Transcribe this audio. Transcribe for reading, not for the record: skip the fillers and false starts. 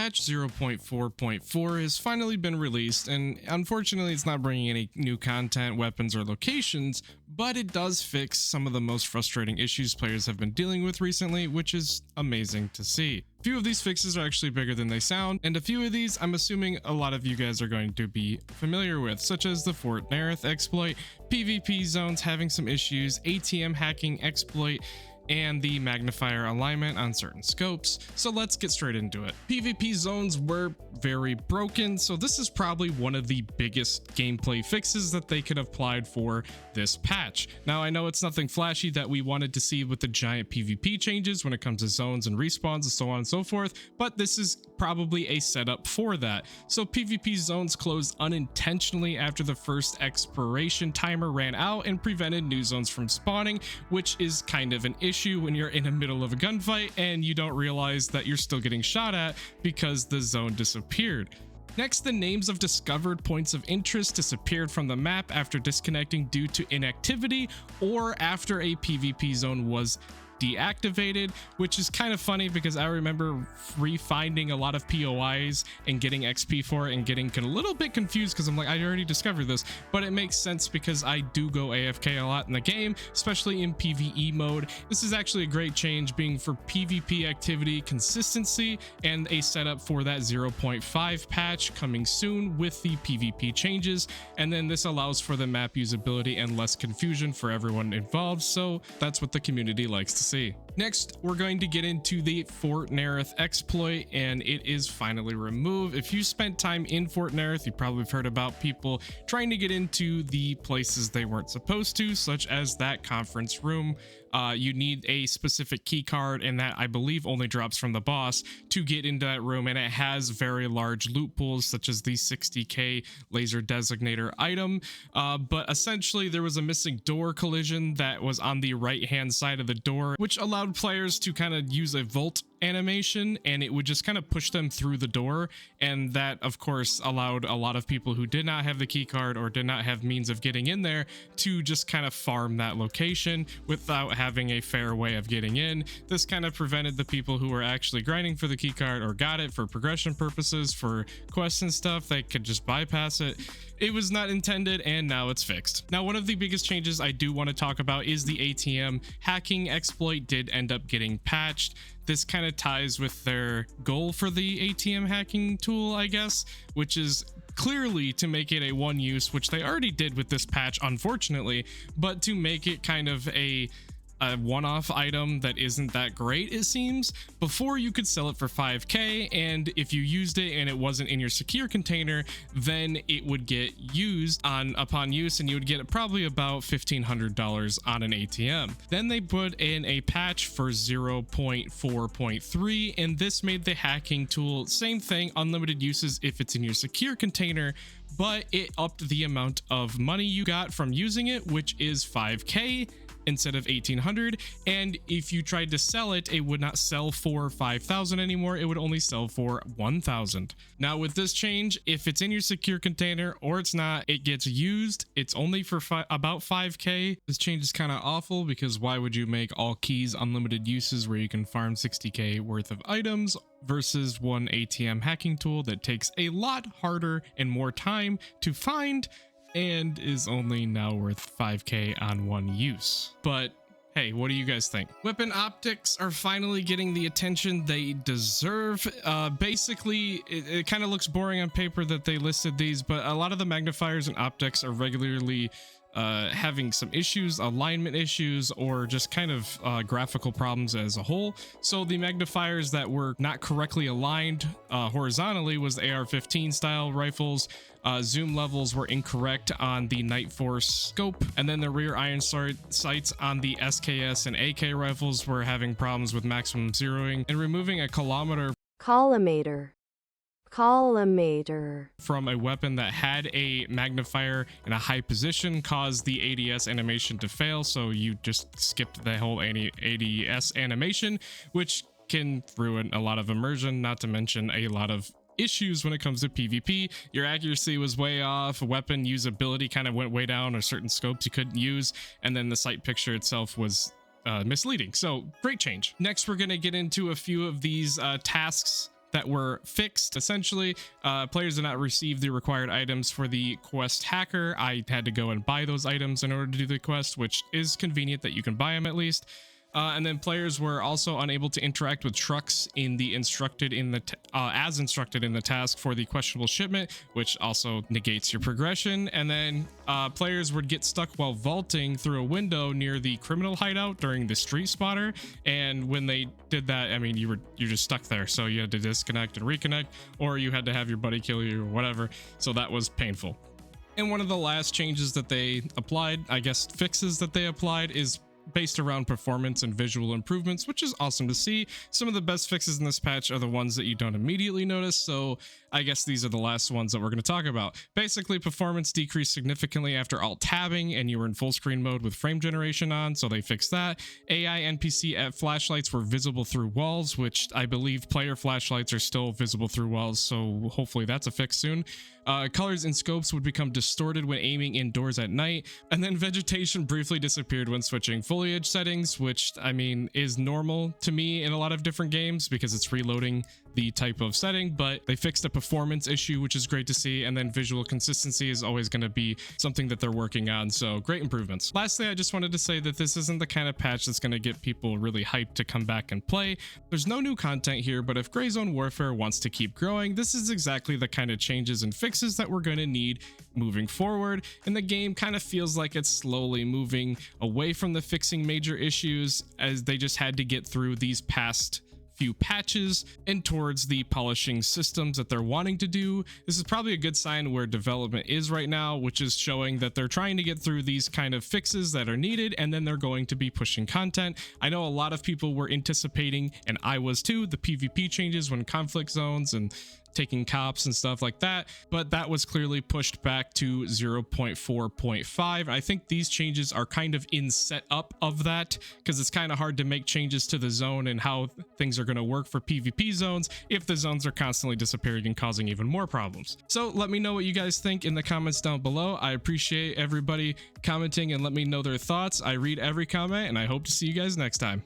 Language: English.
Patch 0.4.4 has finally been released, and unfortunately it's not bringing any new content, weapons, or locations, but it does fix some of the most frustrating issues players have been dealing with recently, which is amazing to see. A few of these fixes are actually bigger than they sound, and a few of these I'm assuming a lot of you guys are going to be familiar with, such as the Fort Narith exploit, PvP zones having some issues, ATM hacking exploit, and the Magnifier alignment on certain scopes. So let's get straight into it. PvP zones were very broken, so this is probably one of the biggest gameplay fixes that they could have applied for this patch. Now I know it's nothing flashy that we wanted to see with the giant PvP changes when it comes to zones and respawns and so on and so forth, but this is probably a setup for that. So PvP zones closed unintentionally after the first expiration timer ran out and prevented new zones from spawning, which is kind of an issue when you're in the middle of a gunfight and you don't realize that you're still getting shot at because the zone disappeared. Next, the names of discovered points of interest disappeared from the map after disconnecting due to inactivity or after a PvP zone was deactivated, which is kind of funny because I remember refinding a lot of POIs and getting XP for it and getting a little bit confused because I'm like, I already discovered this, but it makes sense because I do go AFK a lot in the game, especially in PvE mode. This is actually a great change, being for PvP activity consistency and a setup for that 0.5 patch coming soon with the PvP changes, and then this allows for the map usability and less confusion for everyone involved, so that's what the community likes to see. Next, we're going to get into the Fort Narith exploit, and it is finally removed. If you spent time in Fort Narith, you probably have heard about people trying to get into the places they weren't supposed to, such as that conference room. You need a specific key card, and that I believe only drops from the boss to get into that room, and it has very large loot pools such as the 60k laser designator item, but essentially there was a missing door collision that was on the right hand side of the door, which allowed players to kind of use a vault animation, and it would just kind of push them through the door, and that of course allowed a lot of people who did not have the key card or did not have means of getting in there to just kind of farm that location without having a fair way of getting in. This kind of prevented the people who were actually grinding for the key card or got it for progression purposes, for quests and stuff, they could just bypass it. It was not intended, and now it's fixed. Now, one of the biggest changes I do want to talk about is the ATM hacking exploit did end up getting patched. This kind of ties with their goal for the ATM hacking tool, I guess, which is clearly to make it a one use, which they already did with this patch, unfortunately, but to make it kind of a one-off item that isn't that great. It seems before you could sell it for 5k, and if you used it and it wasn't in your secure container, then it would get used upon use, and you would get probably about $1,500 on an ATM. Then they put in a patch for 0.4.3, and this made the hacking tool same thing, unlimited uses if it's in your secure container, but it upped the amount of money you got from using it, which is 5k instead of 1,800, and if you tried to sell it, it would not sell for 5,000 anymore, it would only sell for 1,000. Now with this change, if it's in your secure container or it's not, it gets used. It's only for about 5k. This change is kind of awful because why would you make all keys unlimited uses where you can farm 60k worth of items versus one ATM hacking tool that takes a lot harder and more time to find and is only now worth 5k on one use? But hey, what do you guys think? Weapon optics are finally getting the attention they deserve. Basically, it kind of looks boring on paper that they listed these, but a lot of the magnifiers and optics are regularly having some issues, alignment issues, or just kind of graphical problems as a whole. So the magnifiers that were not correctly aligned horizontally was the AR-15 style rifles. Zoom levels were incorrect on the Night Force scope, and then the rear iron sights on the SKS and AK rifles were having problems with maximum zeroing, and removing a collimator from a weapon that had a magnifier in a high position caused the ADS animation to fail, so you just skipped the whole ADS animation, which can ruin a lot of immersion, not to mention a lot of issues when it comes to PvP. Your accuracy was way off, weapon usability kind of went way down, or certain scopes you couldn't use, and then the sight picture itself was misleading. So great change. Next, we're going to get into a few of these tasks that were fixed. Essentially, players did not receive the required items for the quest hacker. I had to go and buy those items in order to do the quest, which is convenient that you can buy them at least. And then players were also unable to interact with trucks in the as instructed in the task for the questionable shipment, which also negates your progression. And then players would get stuck while vaulting through a window near the criminal hideout during the street spotter. And when they did that, I mean, you're just stuck there, so you had to disconnect and reconnect, or you had to have your buddy kill you or whatever. So that was painful. And one of the last changes that they applied, I guess fixes that they applied, is based around performance and visual improvements, which is awesome to see. Some of the best fixes in this patch are the ones that you don't immediately notice, so I guess these are the last ones that we're going to talk about. Basically, performance decreased significantly after alt tabbing and you were in full screen mode with frame generation on, so they fixed that. AI NPC flashlights were visible through walls, which I believe player flashlights are still visible through walls, so hopefully that's a fix soon. Colors and scopes would become distorted when aiming indoors at night, and then vegetation briefly disappeared when switching foliage settings, which I mean is normal to me in a lot of different games because it's reloading the type of setting, but they fixed a performance issue, which is great to see. And then visual consistency is always going to be something that they're working on, so great improvements. Lastly, I just wanted to say that this isn't the kind of patch that's going to get people really hyped to come back and play. There's no new content here, but if Gray Zone Warfare wants to keep growing, this is exactly the kind of changes and fixes that we're going to need moving forward. And the game kind of feels like it's slowly moving away from the fixing major issues, as they just had to get through these past few patches and towards the polishing systems that they're wanting to do. This is probably a good sign where development is right now, which is showing that they're trying to get through these kind of fixes that are needed, and then they're going to be pushing content. I know a lot of people were anticipating, and I was too, the PvP changes when conflict zones and taking cops and stuff like that, but that was clearly pushed back to 0.4.5. I think these changes are kind of in setup of that, because it's kind of hard to make changes to the zone and how things are going to work for PvP zones if the zones are constantly disappearing and causing even more problems. So let me know what you guys think in the comments down below. I appreciate everybody commenting and let me know their thoughts. I read every comment, and I hope to see you guys next time.